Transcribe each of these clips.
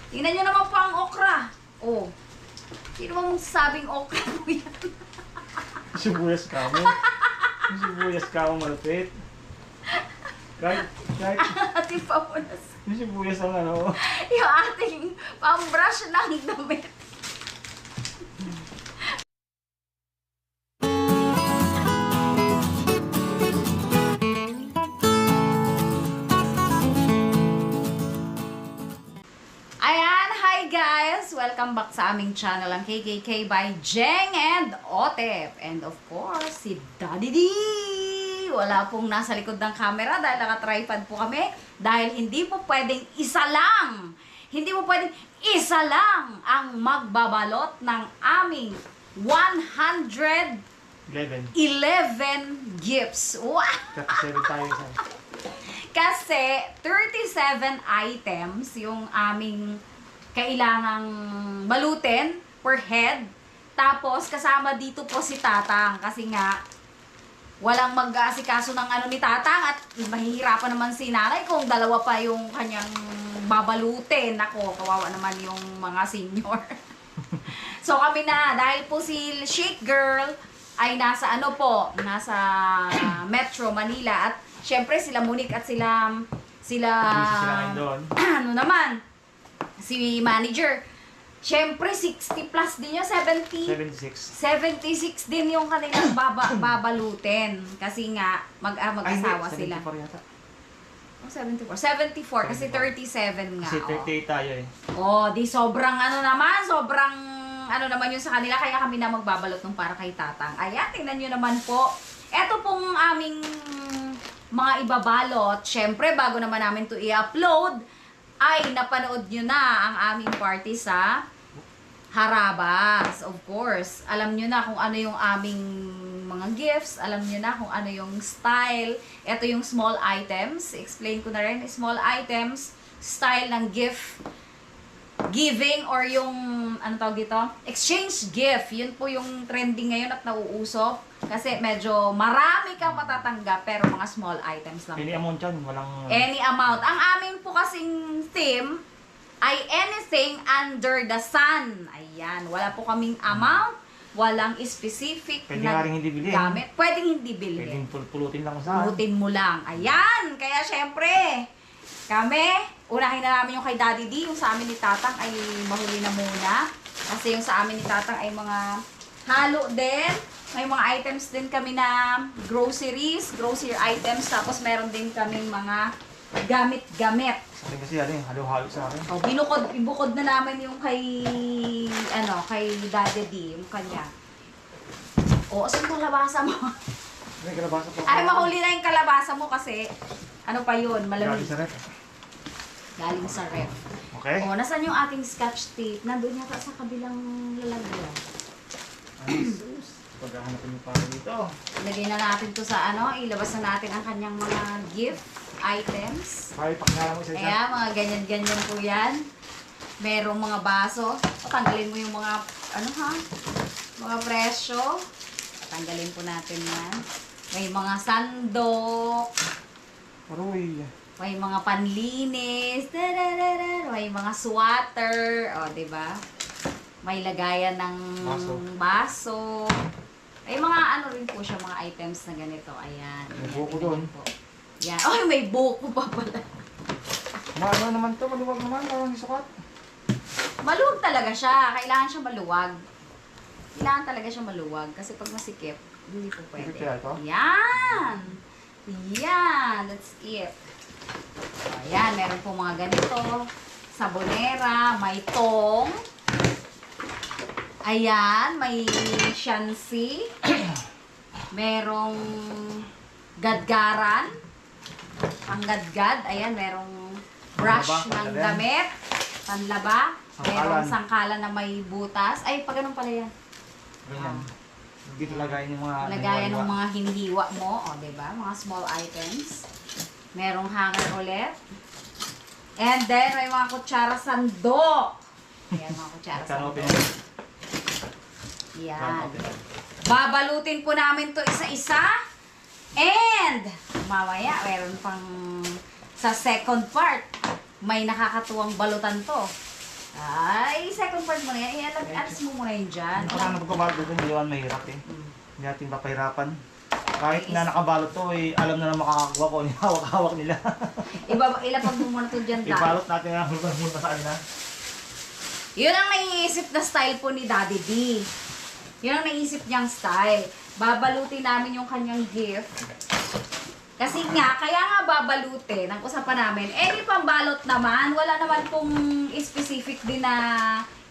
Tingnan nyo naman po ang okra. Oh. Sino bang sabing okra mo yan? Sibuyas ka mo. Sibuyas ka mo malupit. Kahit Ating pamunas. yung sibuyas ang ano. Yung ating pang-brush ng damit. Ayan, hi guys! Welcome back sa aming channel, ang KKK by Jeng and Otep. And of course, si Daddy D! Wala pong nasa likod ng camera dahil naka-tripod po kami. Dahil hindi po pwedeng isa lang! Hindi po pwedeng isa lang ang magbabalot ng aming 111 11. gifts. Wow! 37 tayo isa. Kasi 37 items yung aming kailangang balutin per head. Tapos kasama dito po si Tatang kasi nga walang mag-aasikaso ng ano ni Tatang at mahihirapan naman si Nanay kung dalawa pa yung kanyang babalutin. Ako, kawawa naman yung mga senior. So kami na, dahil po si Shake Girl ay nasa ano po, nasa Metro Manila at syempre sila Monique at sila ngayon doon. ano naman, si manager. Syempre 60 plus din yun, 76. 76 din yung kanilang babalutin. Kasi nga, mag-asawa sila. 74 yata. Oh, 74. 74 kasi 37 nga. Kasi Oh. 38 tayo eh. Oh, di sobrang ano naman, sobrang ano naman yun sa kanila. Kaya kami na magbabalot nung para kay Tatang. Ayan, tingnan nyo naman po. Ito pong aming mga ibabalot. Syempre, bago naman namin to i-upload, ay napanood nyo na ang aming party sa Harabas. Of course, alam nyo na kung ano yung aming mga gifts. Alam nyo na kung ano yung style. Ito yung small items. Explain ko na rin. Small items, style ng gift giving or yung, ano tawag dito? Exchange gift. Yun po yung trending ngayon at nauuso. Kasi medyo marami kang matatanggap pero mga small items lang. Any amount yan, walang... Any amount. Ang amin po kasing theme ay anything under the sun. Ayan. Wala po kaming amount. Walang specific Pwede nga rin hindi bilhin. gamit. Pwedeng hindi bilhin. Pwedeng pulutin lang kung saan. Pulutin mo lang. Ayan. Kaya syempre, kami, unahin na namin yung kay Daddy D. Yung sa amin ni Tatang ay mahuli na muna. Kasi yung sa amin ni Tatang ay mga halo din. May mga items din kami na groceries, grocery items. Tapos meron din kaming mga gamit-gamit. Sa akin kasi ano eh, halo-halo sa akin. O, ibukod na namin yung kay, kay Daddy D, yung kanya. O, asan yung kalabasa mo? May kalabasa po. Ay, mahuli na yung kalabasa mo kasi, ano pa yun, malamig. Galing sa ref. Galing sa ref. Okay. O, nasan yung ating scotch tape? Nandun yata sa kabilang lalagyan. Ay, sus. Paghahanapin mo para dito. Ilagay na natin to sa ilabas na natin ang kanyang mga gift items. Ay, pakilala mo isa-isa. Kaya, mga ganyan-ganyan po yan. Merong mga baso. O, tanggalin mo yung mga, mga presyo. Tanggalin po natin yan. May mga sandok. Aroy. May mga panlinis. May mga swatter. O, diba? May lagayan ng baso. May mga rin po siya, mga items na ganito. Ayan. May buko doon. Yan. Oh, may buko pa pala. Ano naman to? Maluwag naman. Parang sukat. Maluwag talaga siya. Kailangan siya maluwag. Kailangan talaga siya maluwag. Kasi pag masikip, hindi po pwede. Ito kaya ito? Yan. Yan. That's it. Ayan. Meron po mga ganito. Sabonera. May tong. Ayan, may shansi. Merong gadgaran. Panggadgad. Ayan, merong brush ng damit. Panlaba. Merong sangkalan na may butas. Ay, pag ganun pala yan. Ganyan. Dito lagayin yung mga... Lagayan ng mga hinihiwa mo. O, diba? Mga small items. Merong hanger ulit. And then, may mga kutsara sandok. Ayan, mga kutsara sandok. Yan. Babalutin po namin to isa-isa. And, mamaya, meron pang sa second part, may nakakatuwang balutan to. Ay, second part mo na yan. I-alis mo muna yun dyan. Parang napagkabalot dito, hindi naman mahirap eh. Hindi natin papahirapan. Kahit na nakabalot to, eh, alam na makakakuha ko yung hawak-hawak nila. Ilapag mo muna to dyan, Dad. Ibalot natin ang hulpa sa kanila. Yun ang naiisip na style po ni Daddy D. Yun ang naisip niyang style. Babalutin namin yung kanyang gift. Kasi nga, kaya nga babalutin, ang usapan namin, di pambalot naman, wala naman pong specific din na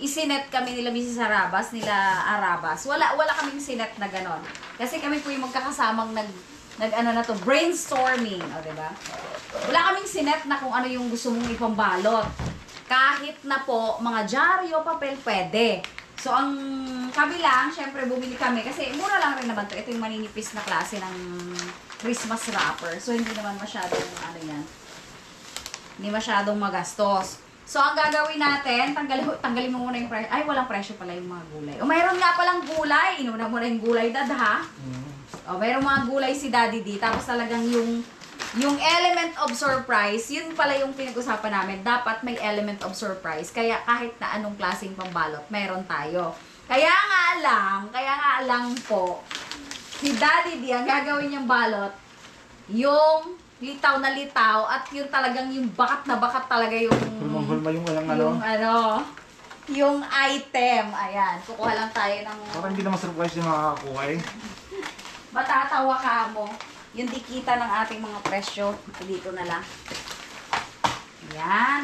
isinet kami nila Mrs. Arabas, nila Arabas. Wala kaming sinet na ganon. Kasi kami po yung magkakasamang ano na to, brainstorming, o diba? Wala kaming sinet na kung ano yung gusto mong ipambalot. Kahit na po, mga dyaryo, papel, pwede. So, ang kabilang, syempre, bumili kami. Kasi, mura lang rin naman to. Ito yung maninipis na klase ng Christmas wrapper. So, hindi naman masyadong, hindi masyadong magastos. So, ang gagawin natin, tanggalin mo muna yung presyo. Ay, walang presyo pala yung mga gulay. O, mayroon nga palang gulay. Inuna mo na yung gulay, Dad, ha? O, mayroong mga gulay si Daddy D. Tapos talagang yung element of surprise, yun pala yung pinag-usapan namin. Dapat may element of surprise. Kaya kahit na anong klaseng pambalot, meron tayo. Kaya nga lang po, si Daddy D, ang gagawin niyang balot, yung litaw na litaw, at yung talagang yung bakat na bakat talaga yung... Hulma yung walang yung item. Ayan, kukuha lang tayo ng... Parang hindi naman surprise yung makakakuha eh. Matatawa ka mo. Yung dikita ng ating mga presyo, dito na lang. Ayan.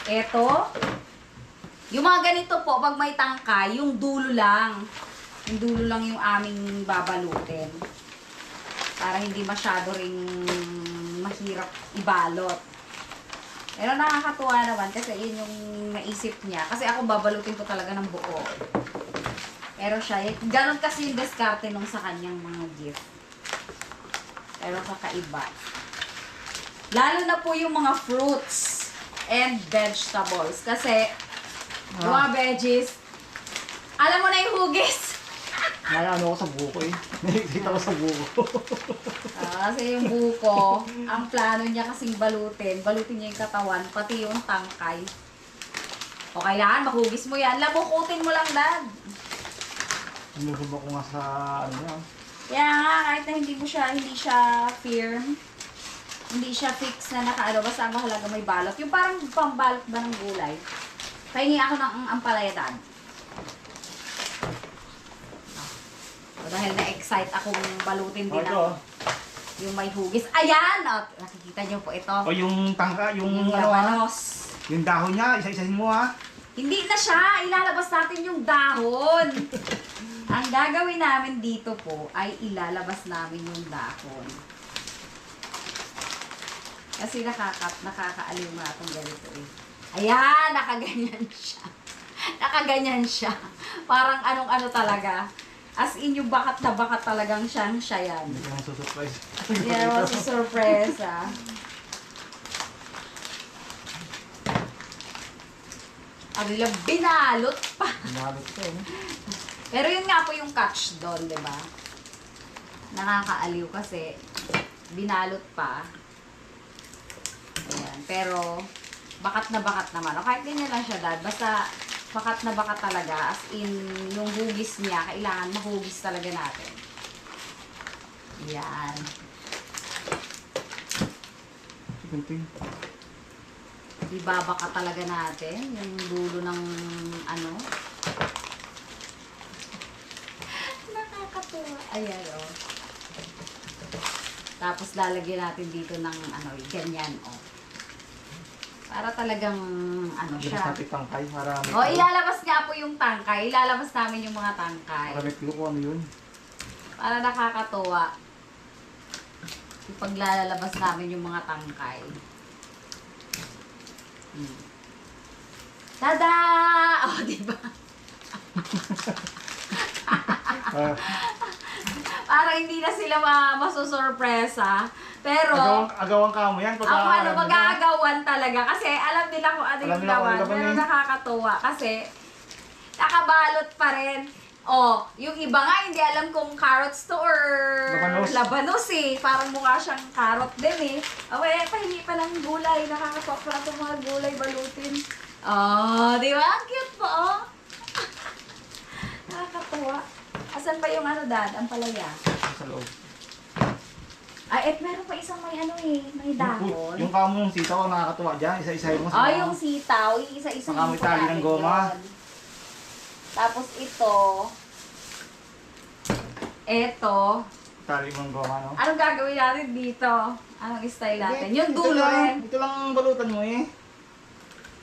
Ito. Yung mga ganito po, pag may tangkay, yung dulo lang. Yung dulo lang yung aming babalutin. Para hindi masyado ring mahirap ibalot. Pero nakakatuwa naman kasi yun yung naisip niya. Kasi ako babalutin ko talaga ng buo. Pero siya, ganun kasi yung diskarte nung sa kanyang mga gift. Pero kakaiba. Lalo na po yung mga fruits and vegetables. Kasi, mga veggies, alam mo na yung hugis. Ano ako sa buko eh. Nakikita ko sa buko. Kasi yung buko, ang plano niya kasing balutin niya yung katawan, pati yung tangkay. O kailangan, mahugis mo yan. Labukutin mo lang, Dad. Inuhulma ko nga sa ano yan. Kaya nga, kahit na hindi siya firm, hindi siya fix na nakaano, basta ang mahalaga may balot. Yung parang pambalot ba ng gulay. Pahingi ako ng ampalaya, Dad. So, dahil na-excite akong balutin din Ito. yung may hugis. Ayan! O, nakikita niyo po ito. O yung tangka, yung labanos. yung dahon niya, isa-isahin mo ha. Hindi na siya. Ilalabas natin yung dahon. Ang gagawin namin dito po ay ilalabas namin yung dahon. Kasi nakakaaliw nga itong ganito eh. Ayan! Nakaganyan siya. Nakaganyan siya. Parang anong-ano talaga. As in yung bakat na bakat talagang siya yan. Hindi ka nasusurprise. Hindi naman si sorpresa. Ang lang, binalot pa. Binalot ko eh. Pero yun nga po yung catch doon, di ba? Nakakaaliw kasi binalot pa. Ayan. Pero, bakat na bakat naman. O kahit ganyan lang siya, Dad. Basta, bakat na bakat talaga. As in, yung hugis niya, kailangan mahugis talaga natin. Ayan. Kunting. Ibabaka talaga natin yung dulo ng ano. Nakakatuwa. Ayan, o. Tapos lalagyan natin dito ng ano, ganyan, o. Para talagang ano Hindi siya. natin tangkay. Para may O, ilalabas nga po yung tangkay. Ilalabas namin yung mga tangkay. Para may clue kung ano yun. Para nakakatuwa. Ipaglalabas namin yung mga tangkay. Tada! Oh, di ba? Parang hindi na sila masusurpresa. Pero, Agawan ka mo yan. ako ano, mag-aagawan talaga. Kasi alam nila kung ano Alam yung nila kung laman. ano laman Pero eh. nakakatuwa. Kasi, nakabalot pa rin. Oh, yung iba nga, hindi alam kung carrots to or labanos eh. Parang mukha siyang carrot din eh. Okay, pahingi pa ng gulay. Nakakatuwa pa lang itong mga gulay balutin. Oh, di ba? Ang cute po, oh. Nakakatuwa. Asan pa yung ano, Dad? Ang palaya. Sa loob. Ay, meron pa isang may ano eh, may dahon. Yung kamo yung sitaw ang nakakatuwa dyan. Isa-isahin mo sa Yung sitaw, yung isa-isa Baka may tali ng goma. Tapos ito, tali mong goma, no? anong gagawin natin dito? Anong style natin? Yung Ito dulo lang, rin. ito lang ang balutan mo eh.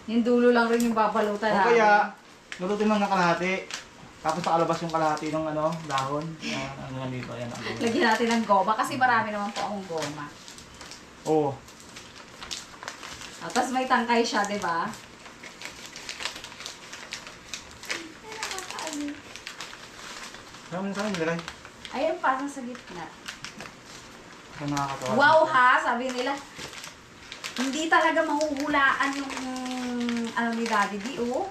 Yung dulo lang rin yung babalutan O natin. kaya, balutin mo ng kalahati. Tapos nakalabas yung kalahati ng ano, dahon. Ano nga dito, ayan. Lagyan natin ng goma kasi marami naman po akong goma. Oo. Tapos may tangkay siya, di ba? Saan nilagay? Ayun, parang sa gitna. Saan nakakatawa? Wow ha, sabi nila. Hindi talaga mahuhulaan yung ano ni Daddy D, oh.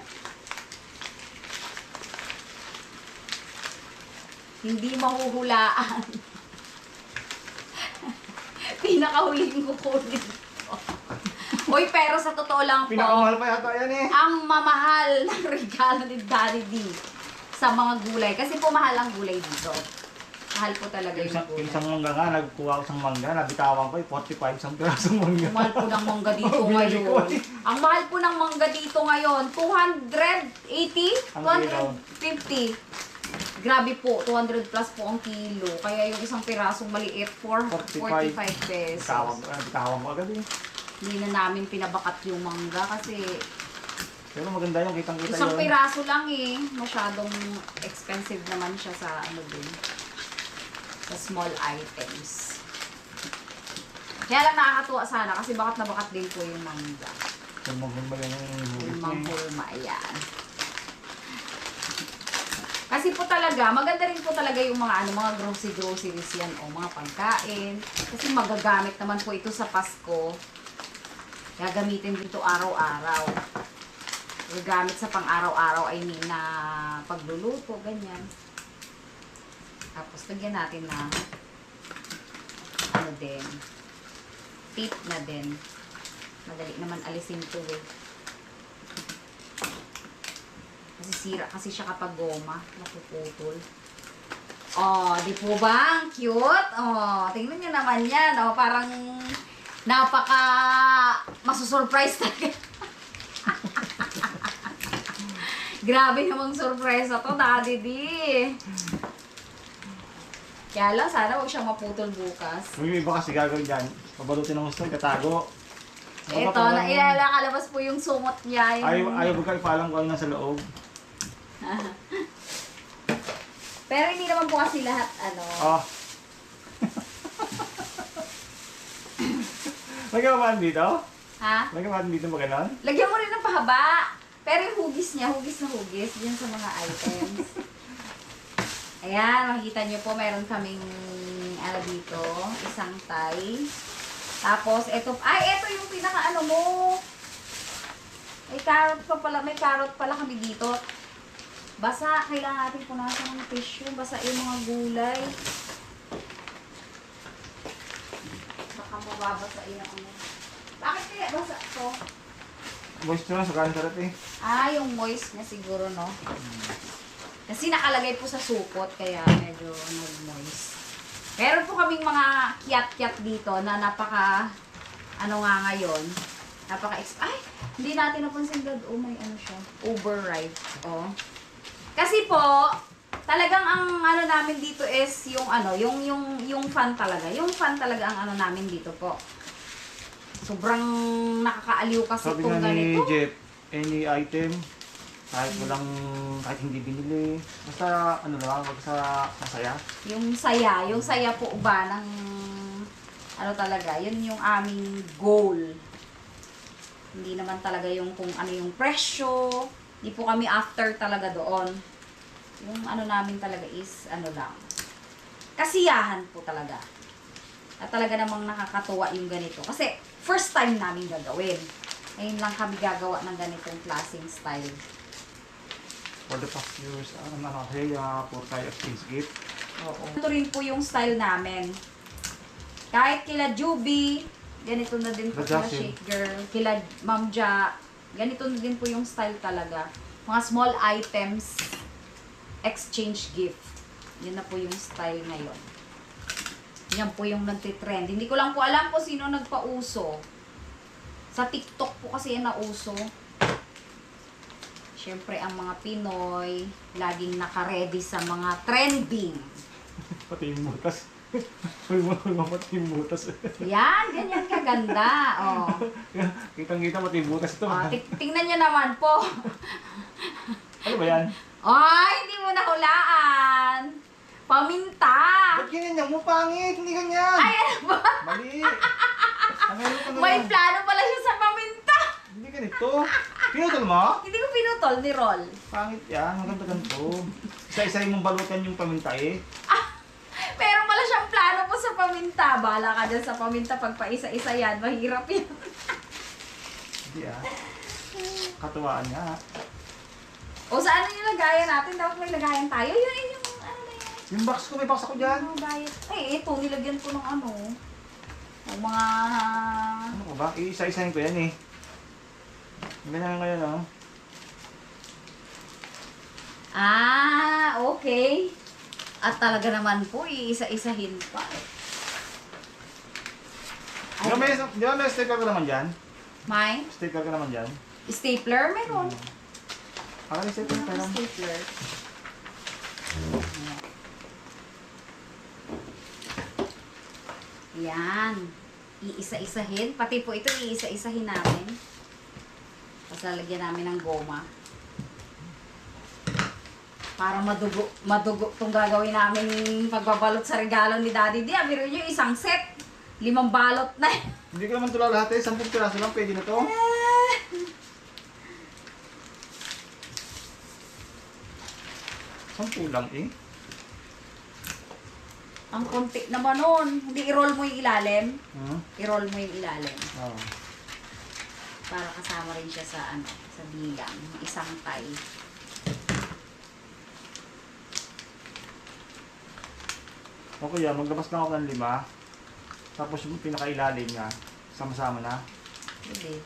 Hindi mahuhulaan. Pinakahuling kukunin ko. Uy, pero sa totoo lang po, Pinakamahal pa yata yan eh. ang mamahal na regalo ni Daddy D sa mga gulay. Kasi po mahal ang gulay dito. Mahal po talaga yung gulay. Isang mangga nga, nagkuha ko isang mangga, nabitawan ko 45 isang pirasong mangga. Ang mahal po ng mangga dito Oo, binili ko ngayon. eh. Ang mahal po ng mangga dito ngayon, 280? Ang kilo. 250. Grabe po, 200 plus po ang kilo. Kaya yung isang pirasong maliit, 45 pesos. Bitawan ko agad eh. Hindi na namin pinabakat yung mangga kasi Pero maganda yung kitang-kita isang yun. piraso lang eh. Masyadong expensive naman siya sa ano din. Sa small items. Kaya lang nakakatuwa sana kasi bakat na bakat din po yung mangga. Maganda yung hugis Yung niya. manghulma, ayan. Kasi po talaga, maganda rin po talaga yung mga ano, mga groceries yan o mga pagkain. Kasi magagamit naman po ito sa Pasko. Gagamitin dito araw-araw. Gagamit sa pang-araw-araw, I mean, na pagluluto, ganyan. Tapos, lagyan natin na ano din, tip na din. Madali naman alisin to eh. Kasi sira kasi siya kapag goma, napuputol. Oh, di po ba? Ang cute. Oh, tingnan niyo naman yan. Oh, parang napaka masusurprise talaga. Grabe namang surpresa to, Daddy D. Kaya lang, sana huwag siyang maputol bukas. Yung iba kasi gagawin dyan, pabalutin ng gusto, katago. Ito, nailalabas po yung sumot niya. Yung... Ayaw ba ipalang ko ang nasa loob? Pero hindi naman po kasi lahat, ano. Ah. May kamaan dito? Ha? May kamaan dito ba ganon? Lagyan mo rin ng pahaba. Pero yung hugis niya, hugis na hugis, dyan sa mga items. Ayan, makikita niyo po, meron kaming, ano dito, isang tie. Tapos, ito yung pinaka, ano mo. May carrot pala kami dito. Basa, kailangan natin punasan ng tissue. Basa yung mga gulay. Baka mababasa yung ano. Bakit kaya basa to? Moisture na sa kanin sarap eh. Yung moist niya siguro, no? Kasi nakalagay po sa supot, kaya medyo nag-moist. Meron po kaming mga kiat-kiat dito na napaka, ano nga ngayon, hindi natin napansin, Dad. Oh, may ano siya. Overripe. Oh. Kasi po, talagang ang ano namin dito is yung ano, yung fan talaga. Yung fan talaga ang ano namin dito po. Sobrang nakakaaliw kasi Sabi itong nga ni ganito. Jeff, any item, kahit hindi binili, basta ano lang, wag sa masaya. Yung saya po ba ng ano talaga, yun yung aming goal. Hindi naman talaga yung kung ano yung presyo, hindi po kami after talaga doon. Yung ano namin talaga is ano lang, kasiyahan po talaga. At talaga namang nakakatuwa yung ganito. Kasi first time namin gagawin. Ngayon lang kami gagawa ng ganitong klaseng style. For the past years, puro tayo exchange gift. Oo. Ito rin po yung style namin. Kahit kila Juby, ganito na din po The kila Justin. Shake Girl, kila Ma'am Ja, Ganito na din po yung style talaga. Mga small items, exchange gift. Yun na po yung style ngayon. Yan po yung nagtitrend. Hindi ko lang po alam kung sino nagpauso. Sa TikTok po kasi yan nauso. Siyempre, ang mga Pinoy, laging nakaredy sa mga trending. Pati yung butas. Hulma pati yung butas. Yan, ganyan kaganda. Oh. Kitang-kita pati yung butas ito. Oh, tingnan nyo naman po. Ano ba yan? Ay, hindi mo nahulaan. Paminta. Ba't ganyan mo? Pangit! Hindi ganyan! Ay, ano ba? Mali! Ang ano ka May naman? plano pala siya sa paminta. Hindi ganito. Pinutol mo? Hindi ko pinutol ni Rol. Pangit yan. Maganda ganito. Isa-isahin mong balutan yung paminta eh. Meron pala siyang plano po sa paminta. Bahala ka dyan sa paminta. Pag paisa-isa yan, mahirap yan. Hindi ah. Katuwaan nga. O saan yung lagayan natin? Dapat may lagayan tayo. Yun yung ano na yun. Yung box ko, may box ako dyan. Ano, diet. Ay, ito. Nilagyan ko ng ano. Ng mga... Ano ko ba? Iisa-isahin ko yan eh. Ganyan ngayon oh. Ah, okay. At talaga naman po, iisa-isahin pa. Di ba may sticker ka naman dyan? May Sticker ka naman dyan? stapler? Meron. Parang sticker ka lang. Stapler. Yan. Iisa-isahin. Pati po ito, iisa-isahin namin. Tapos lalagyan namin ng goma. Para madugo itong gagawin namin pagbabalot sa regalo ni Daddy D. Biro nyo, isang set. 5 balot na. Hindi ko naman tulad lahat eh. 10 piraso lang, pwede na to. Sampu lang eh. Ang konti naman nun. Hindi i-roll mo yung ilalim. Hmm? I-roll mo yung ilalim. Oo. Para kasama rin siya sa ano, sa bilang. Isang tie. Okay yan, maglabas lang ako ng 5. Tapos yung pinakailalim niya, sama-sama na. Hindi.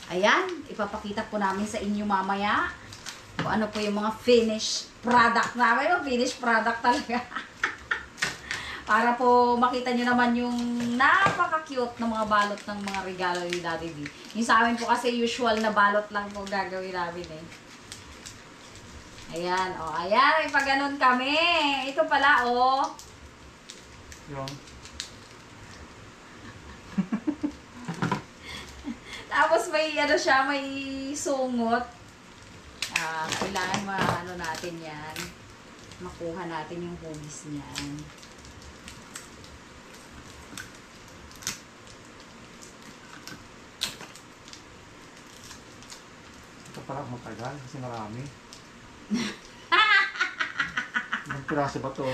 Ayan, ipapakita po namin sa inyo mamaya kung ano po yung mga finished product namin. Yung finished product talaga. Para po makita nyo naman yung napaka-cute na mga balot ng mga regalo ni Daddy D. Yung sa amin po kasi usual na balot lang po gagawin namin eh. Ayan, o. Oh, ayan, pag ganun kami. Ito pala, o. Oh. Yung. Tapos may ano siya, may sungot. Kailangan ano natin yan. Makuha natin yung hugis niyan. Ito pala matagal kasi marami. Ilang piraso ba to?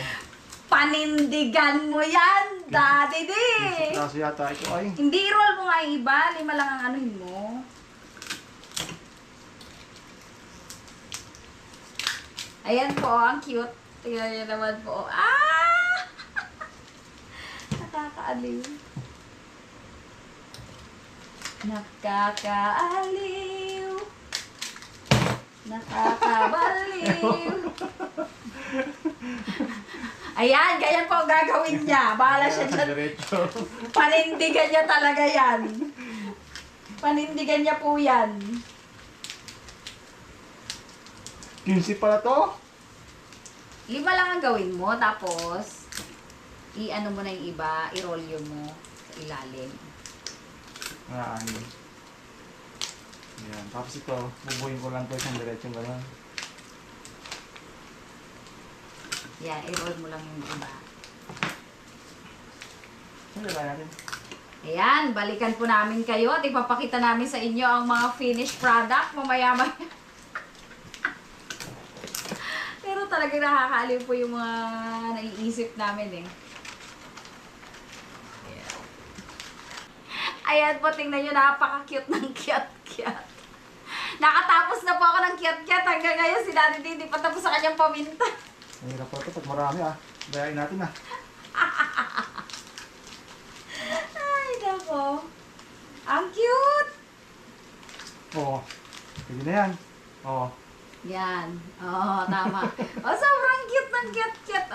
Panindigan mo yan, Daddy D! 15 piraso yata ito ay. Hindi roll mo nga yung iba. 5 lang ang anuhin mo. Ayan po, ang cute. Tingnan niyo naman po. Ah! Nakakaaliw. Nakakaaliw. Nakakabaliw. Ayan, ganyan po ang gagawin niya. Bahala siya dyan. Diretso. Panindigan niya talaga yan. Panindigan niya po yan. 15 pala to? 5 lang ang gawin mo, tapos i-ano mo na yung iba, i-roll mo sa ilalim. Mga ani. Ayan. Tapos ito, bubuhin ko lang to isang diretsong gano'n. Yan, i-roll mo lang yung iba. Saan nilagay natin? Ayan, balikan po namin kayo at ipapakita namin sa inyo ang mga finished product mamaya-maya. Pero talagang nakakaaliw po yung mga naiisip namin eh. Ayan po, tingnan nyo, napaka-cute ng cute-cute. Nakatapos na po ako ng cute-cute. Hanggang ngayon, si Daddy D, hindi pa tapos sa kanyang paminta. Mahirap po ito pag marami ah. Bayain natin ah. Oo. Pwede na yan. Oo. Yan. Oo, tama. Sobrang cute ng cute.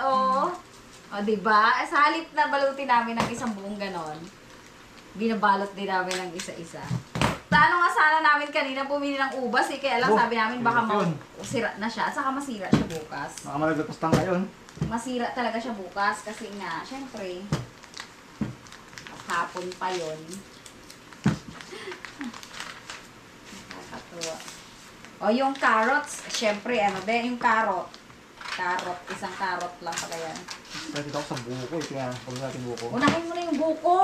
O, diba? Sa halip na balutin namin ng isang buong ganon, binabalot din namin ng isa-isa. Plano nga sana namin kanina pumili ng ubas eh. Kaya lang sabi namin baka masira na siya. At saka masira siya bukas. Baka malagapastang ngayon. Masira talaga siya bukas kasi nga, syempre, hapon pa yun. Nakakatuwa. O, yung carrots, syempre, ano din, yung carrot. Carrot, isang carrot lang pala yan. Nakita ko sa buko eh. Kaya pag natin buko. Unahin mo na yung buko.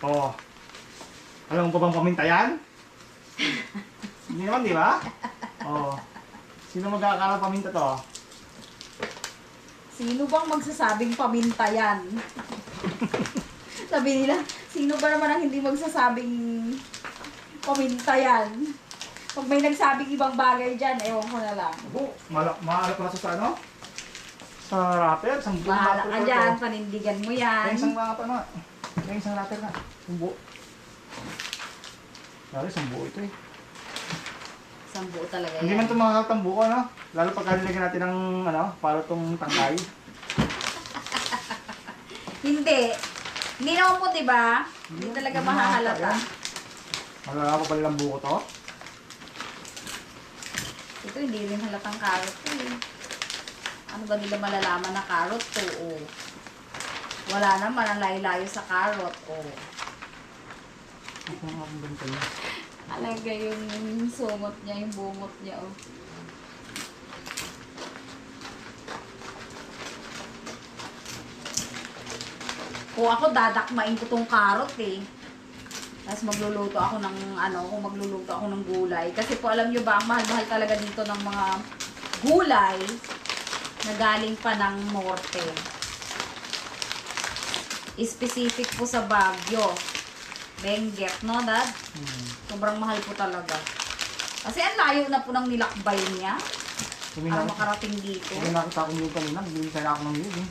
Oo. Alam mo pa bang paminta yan? Hindi naman, di ba? Oo. Sino magkakaroon paminta to? Sino bang magsasabing paminta yan? Sabi nila, sino ba naman ang hindi magsasabing paminta yan? Pag may nagsabing ibang bagay dyan, ewan ko na lang. Oo. Mahalap na sa ano? Sa wrapper. Isang buong Bahala wrapper ka ko dyan, ito. panindigan mo May yan. isang wrapper na. May isang wrapper na. Isang buo. Lalo, isang buo ito eh. Isang buo talaga Hindi yan. man ito makakatang buo, ano? Lalo pag nilagyan natin ng, ano, para itong tangkay. Hindi. Hindi naman po, diba? Hindi talaga Hindi mahahalata. Magkakapa pala ng buko to. Ito, hindi rin halatang carrot to eh. Ano ba nila malalaman na carrot to? Oh. Wala naman ang layo-layo sa carrot. Oh. Ako nga ang banta niya. Alaga yung sumot niya, yung bungot niya. Oh. Kung ako, dadakmain ko tong carrot eh. Tapos magluluto ako ng kung magluluto ako ng gulay. Kasi po alam nyo ba, ang mahal-mahal talaga dito ng mga gulay na galing pa ng norte. Specific po sa Baguio. Benguet, no, Dad? Sobrang mahal po talaga. Kasi ang layo na po ng nilakbay niya para makarating dito. Kung nakita ko yung kanina, bibili sana ako ng yun eh.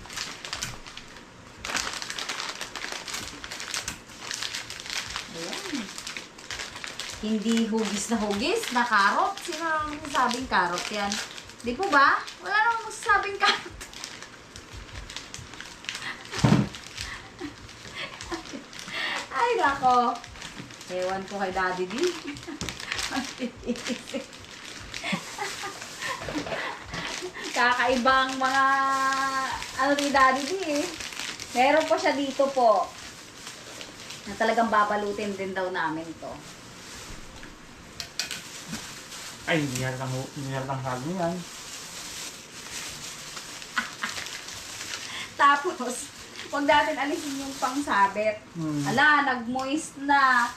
Ayan. Hindi hugis na carrot. Sino ang masasabing carrot yan? Di po ba? Wala namang masasabing carrot. Ay, nako. Ewan ko kay Daddy D. Kakaibang mga ni Daddy D eh. Meron po siya dito po na talagang babalutin din daw namin to. Ay, hindi halatang saging yan. Tapos, huwag natin alisin yung pangsabit. Ala, nag-moist na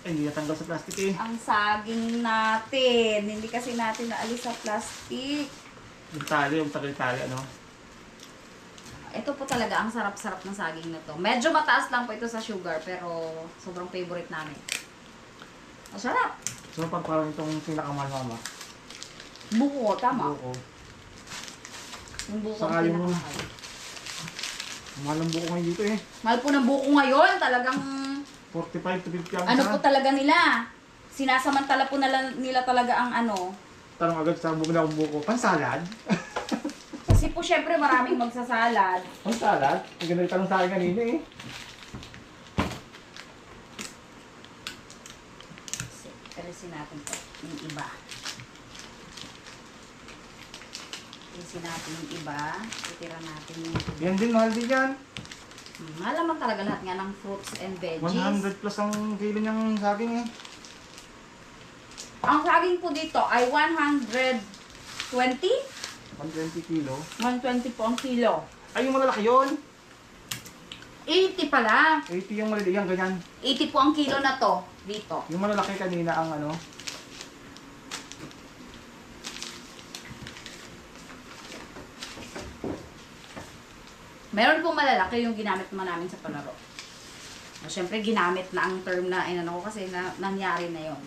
Ay, hindi natanggal sa plastic eh. ang saging natin. Hindi kasi natin naalis sa plastic. Yung tali, ano. Ito po talaga ang sarap-sarap ng saging na to. Medyo mataas lang po ito sa sugar, pero sobrang favorite namin. Masarap. So, parang itong pinakamahal mama. Buko, tama. Buko. Yung buko Saka ang yung- pinakamahal. Mahal ang buko ngayon dito eh. Mahal po ng buko ngayon. Talagang 45 to 50 ang ano isa. po talaga nila. Sinasamantala po nila talaga ang ano. Tanong agad sa bumili akong buko. Pansalad? Kasi po syempre maraming magsasalad. Pansalad? Ang ganda yung tanong sa akin kanina eh. Alisin natin po yung iba. Alisin natin yung iba. Itira natin yung Yan din, mahal din yan. Malaman talaga lahat nga ng fruits and veggies. 100 plus ang kilo niyang saging eh. Ang saging po dito ay 120? 120 kilo. 120 po ang kilo. Ay, yung malalaki yun. 80 pala. 80 yung maliliit, yan, ganyan. 80 po ang kilo na to dito. Yung malalaki kanina ang ano. Meron pong malalaki yung ginamit naman namin sa palaro. O, syempre, ginamit na ang term na inano ko kasi nangyari na yon.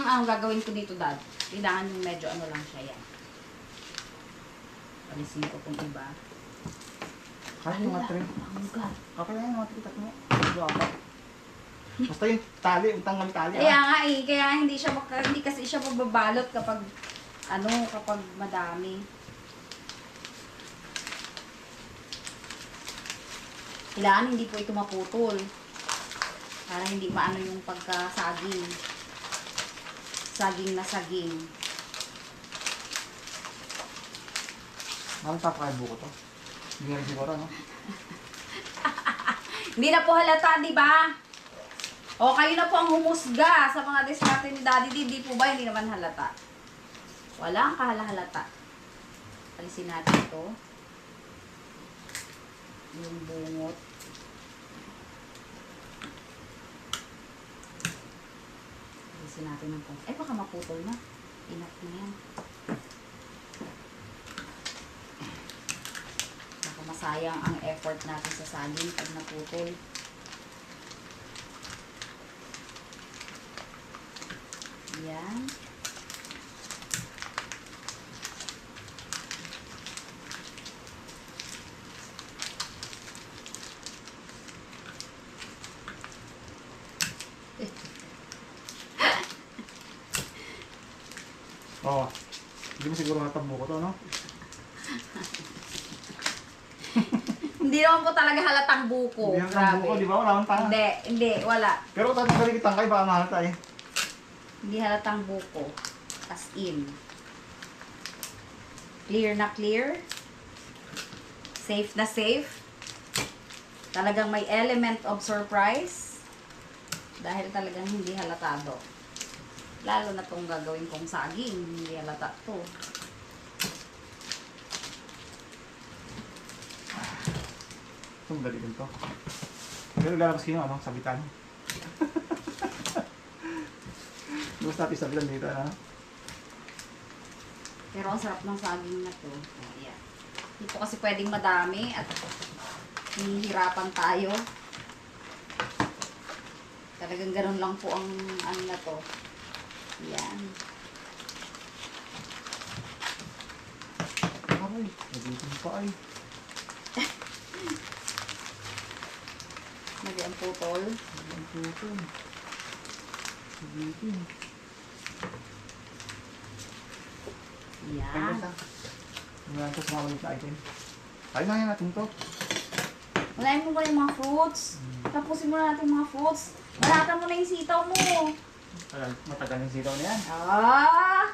Anong gagawin ko dito, Dad? Kailangan yung medyo ano lang siya yan. Palisin ko kung iba. Kahit yung mga tray. Ang God. Okay lang yung mga tray, tatlo. Ito ako. Basta yung tali, yung tanggal tali. Kaya nga eh, kaya hindi kasi siya magbabalot kapag kapag madami. Kailangan hindi po ito maputol. Para hindi maano yung pagkasaging. Saging na saging. Parang tapakain buko to. Hindi nga rin siguro, no? Hindi na po halata, di ba? O, kayo na po ang humusga sa mga diskarte ni Daddy D. Di po ba? Hindi naman halata. Wala ang kahala-halata. Alisin natin ito. Yung bungot. Alisin natin ng konti. Eh, baka maputol na. Inat na yan. Baka masayang ang effort natin sa saging pag naputol. Yan. Oo. Hindi mo siguro hatang buko to, no? Hindi naman po talaga halatang buko. Hindi hatang buko, di ba? Wala akong tanga. Hindi, wala. Pero kung tatanggalin kitang kay, baka mahalata eh. Hindi halatang buko. As in. Clear na clear. Safe na safe. Talagang may element of surprise. Dahil talagang hindi halatado. Lalo na itong gagawin kong saging. Hindi halata to. Ito, madali din to. Pero lalabas kayo, ano, sabitan. Gusto natin sabitan dito, ha? Pero ang sarap ng saging na to. Ayan. Dito kasi pwedeng madami at hihirapan tayo. Talagang ganun lang po ang ano na to. Ayan. Aray, nabitin pa ay. Mali ang putol. Ang putol. Nabitin. Ay, Ayan. basta. Tingnan ko sa mga maliit na item. Ay, na yan natin to. Walain mo ba yung mga fruits? Tapusin mo na natin yung mga fruits. Malatan mo na yung sitaw mo. Matagal yung sitaw na yan. Ah!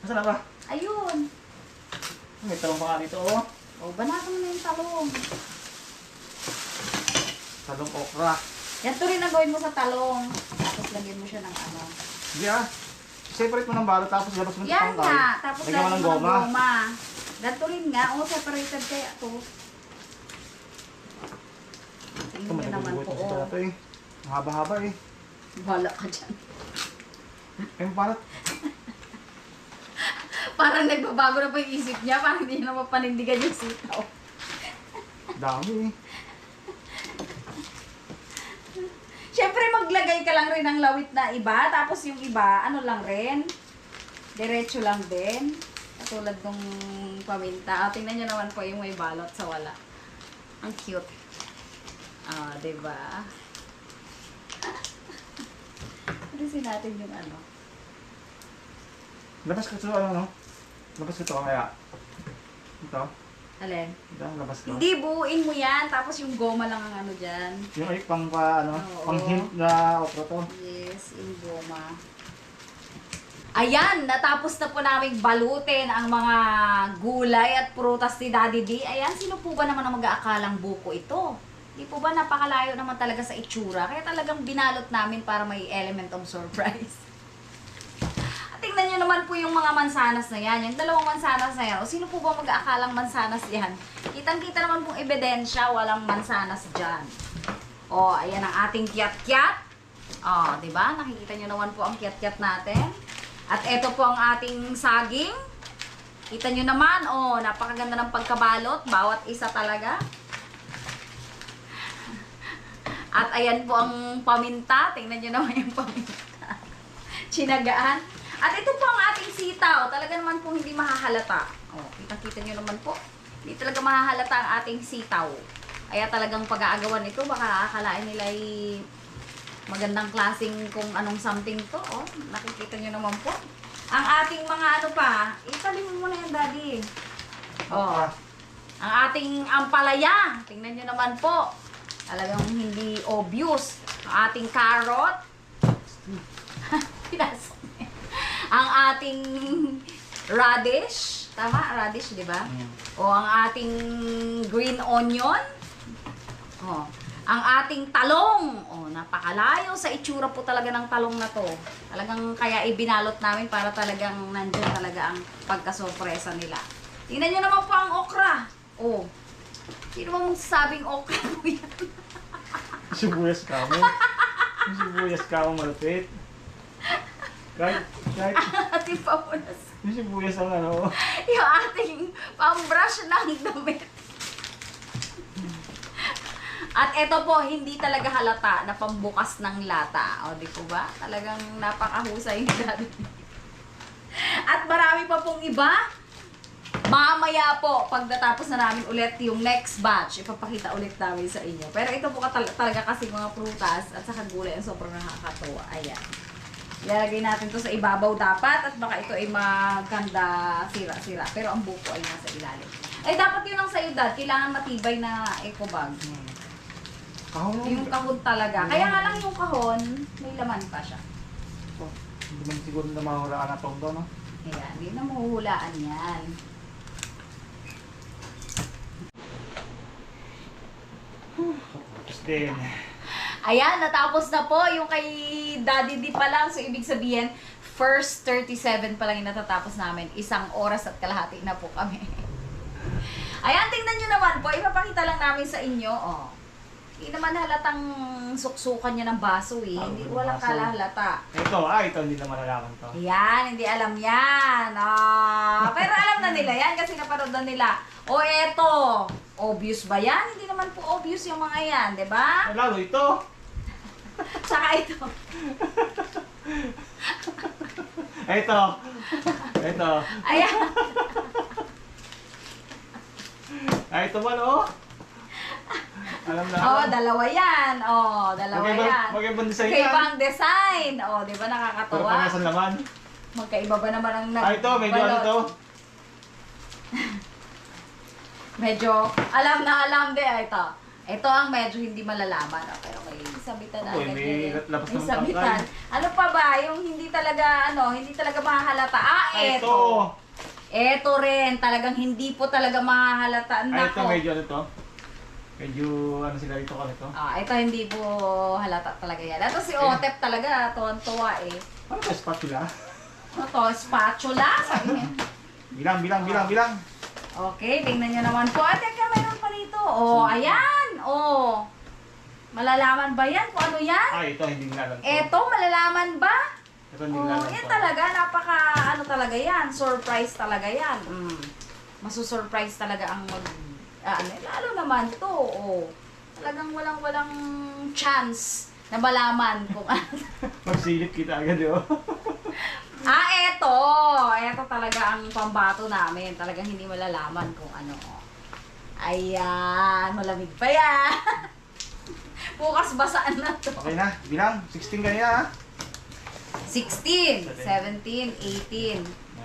Nasaan na ba? Ayun. May talong pa nga dito, oh. O, banatan mo na yung talong. Talong okra. Yan to rin ang gawin mo sa talong. Tapos lagyan mo siya ng ano. Hindi ah. Separate mo ng balot tapos labas mo ng Yan tangkay. nga. Tapos Lagyan mo ng goma. Ganito rin nga. O, separated kaya to. Ito, Tingnan nyo naman madagulot po. yung sitaw eh. Mahaba-haba eh. Bahala ka dyan. Eh, balot. Parang nagbabago na pa yung isip niya. Parang hindi niya na mapanindigan yung sitaw. Dami eh. Siyempre, maglagay ka lang rin ng lawit na iba. Tapos yung iba, ano lang rin. Diretso lang din. Katulad nung paminta. Tingnan nyo naman po yung may balot sa wala. Ang cute. Diba? Alisin natin yung ano. Labas ko ito, ano, no? Labas ko ito, kaya. Ito. Alin? Ito, labas ko. Hindi, buuin mo yan. Tapos yung goma lang ang ano dyan. Yung ay, pang pa, ano, Oo. pang hint na okra to. Yes, yung goma. Ayan, natapos na po naming balutin ang mga gulay at prutas ni Daddy D. Ayan, sino po ba naman ang mag-aakalang buko ito? Di po ba napakalayo naman talaga sa itsura? Kaya talagang binalot namin para may element of surprise. At tingnan nyo naman po yung mga mansanas na yan. Yung dalawang mansanas na yan. O sino po ba mag-aakalang mansanas yan? Kitang-kita naman pong ebidensya, walang mansanas dyan. O, ayan ang ating kiat-kiat. O, diba? Nakikita nyo naman po ang kiat-kiat natin. At ito po ang ating saging. Kita nyo naman, oh, napakaganda ng pagkabalot. Bawat isa talaga. At ayan po ang paminta. Tingnan nyo naman yung paminta. Tsinagaan. At ito po ang ating sitaw. Talaga naman po hindi mahahalata. Oh, kita-kita nyo naman po. Hindi talaga mahahalata ang ating sitaw. Kaya talagang pag-aagawan ito, baka akalain nila ay Magandang klaseng kung anong something to. Oh, nakikita nyo naman po. Ang ating mga ano pa, italim mo muna yan, Daddy. Oh, ang ating ampalaya. Tingnan nyo naman po. Talagang hindi obvious. Ang ating carrot. Pinasok niya. Ang ating radish. Tama? Radish, di ba? O ang ating green onion. O, ang ating talong. O, napakalayo sa itsura po talaga ng talong na to. Talagang kaya ibinalot namin para talagang nandyan talaga ang pagkasorpresa nila. Tingnan nyo naman po ang okra. O, sino mo magsasabing okra po yan? Sibuyas ka mo. Sibuyas ka mo malupit. Kahit Ating pamunas. yung sibuyas ang ano. Yung ating pang-brush ng damit. At ito po, hindi talaga halata na pambukas ng lata. O, di po ba? Talagang napakahusay ni Daddy. At marami pa pong iba. Mamaya po, pagdatapos na namin ulit yung next batch, ipapakita ulit namin sa inyo. Pero ito po talaga kasi mga prutas at saka gulay ang sobrang nakakatuwa. Ayan. Ilalagay natin to sa ibabaw dapat at baka ito ay maganda sira-sira. Pero ang buko ay nasa ilalim. Ay, dapat yun ang sa'yo, Dad. Kailangan matibay na eco bag. Kahon. Yung kahon talaga. Kaya nga lang yung kahon, may laman pa siya. Hindi man siguro na mahula ka na itong doon, no? Ayan, hindi na mahuhulaan yan. Tapos din. Ayan, natapos na po yung kay Daddy D pa lang. So, ibig sabihin, first 37 pa lang yung natatapos namin. 1 oras at kalahati na po kami. Ayan, tingnan nyo naman po. Ipapakita lang namin sa inyo. Oh. Hindi naman halatang suksukan niya ng baso eh. Hindi walang kalahalata. Ito hindi na malalaman to. Ayan, hindi alam yan. Pero alam na nila yan kasi napanood na nila. O eto, obvious ba yan? Hindi naman po obvious yung mga yan, di ba? Lalo ito. Tsaka ito. Ito. Ayan. Ito man, oh. Alam na. Oh, dalawa yan. Oh, dalawa yan. Mag-ibang design yan. Magkaibang design. Oh, di ba Pero nakakatawa? pagkasan naman. Magkaiba ba naman ang Ito, medyo ano to. Medyo, alam na alam din. Ito. Ito ang medyo hindi malalaman. Oh, pero may sabitan na. Uy, may labas ng sabitan. Ano pa ba? Yung hindi talaga, hindi talaga mahahalata. Ito. Ito rin. Talagang hindi po talaga mahahalata. Ito, medyo ano to. Medyo ano sila dito kami to. Ito hindi po halata talaga yan. Ito si Otep talaga. Tuwan-tuwa eh. Ano ba spatula? Ano to? Spatula? Sabi niya. Bilang. Okay, tingnan nyo naman po. Teka, meron pa dito. Oh, ayan. Oh. Malalaman ba yan kung ano yan? Ito hindi nila alam to. Eto, malalaman ba? Ito hindi nila alam Yan to. talaga. Napaka, talaga yan. Surprise talaga yan. Masusurprise talaga ang lalo naman to. Oh. Talagang walang chance na malaman kung ano. Magsilip kita agad, oh. Eto. Eto talaga ang pambato namin. Talagang hindi malalaman kung ano. Ayan. Malamig pa yan. Bukas basaan na to. Okay na, bilang. 16 ganyan, ha? 16, 17, 18,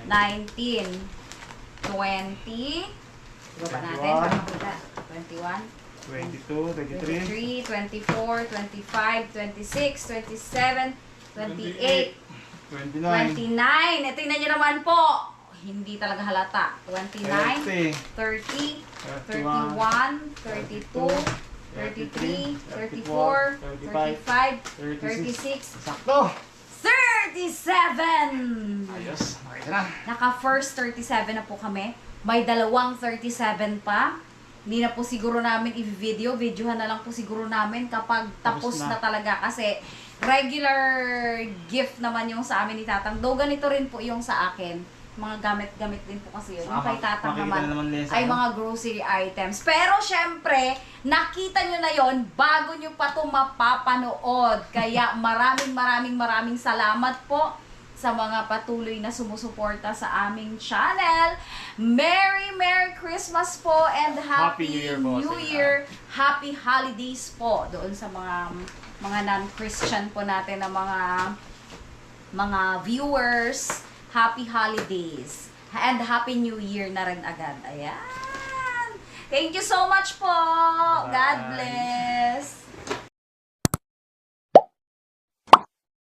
19, 20. Baba natin para makita. 21, 22, 23, 23, 24, 25, 26, 27, 28, 29, 29. Tingnan nyo naman po. Hindi talaga halata. 29, 30, 31, 32, 33, 34, 35, 36, sakto! 37! Ayos, okay na. Naka-first 37 na po kami. May dalawang 37 pa. Hindi na po siguro namin i-video. Videohan na lang po siguro namin kapag tapos na talaga. Kasi regular gift naman yung sa amin ni Tatang. Though ganito rin po yung sa akin. Mga gamit-gamit din po kasi yun. Yung kay Tatang naman ay mga grocery items. Pero syempre, nakita nyo na yon bago nyo pa ito mapapanood. Kaya maraming salamat po sa mga patuloy na sumusuporta sa aming channel. Merry Christmas po and Happy Happy New Year po New sa inyo. Year. Happy Holidays po doon sa mga non-Christian po natin na mga viewers. Happy Holidays. And Happy New Year na rin agad. Ayan. Thank you so much po. God Bye. bless.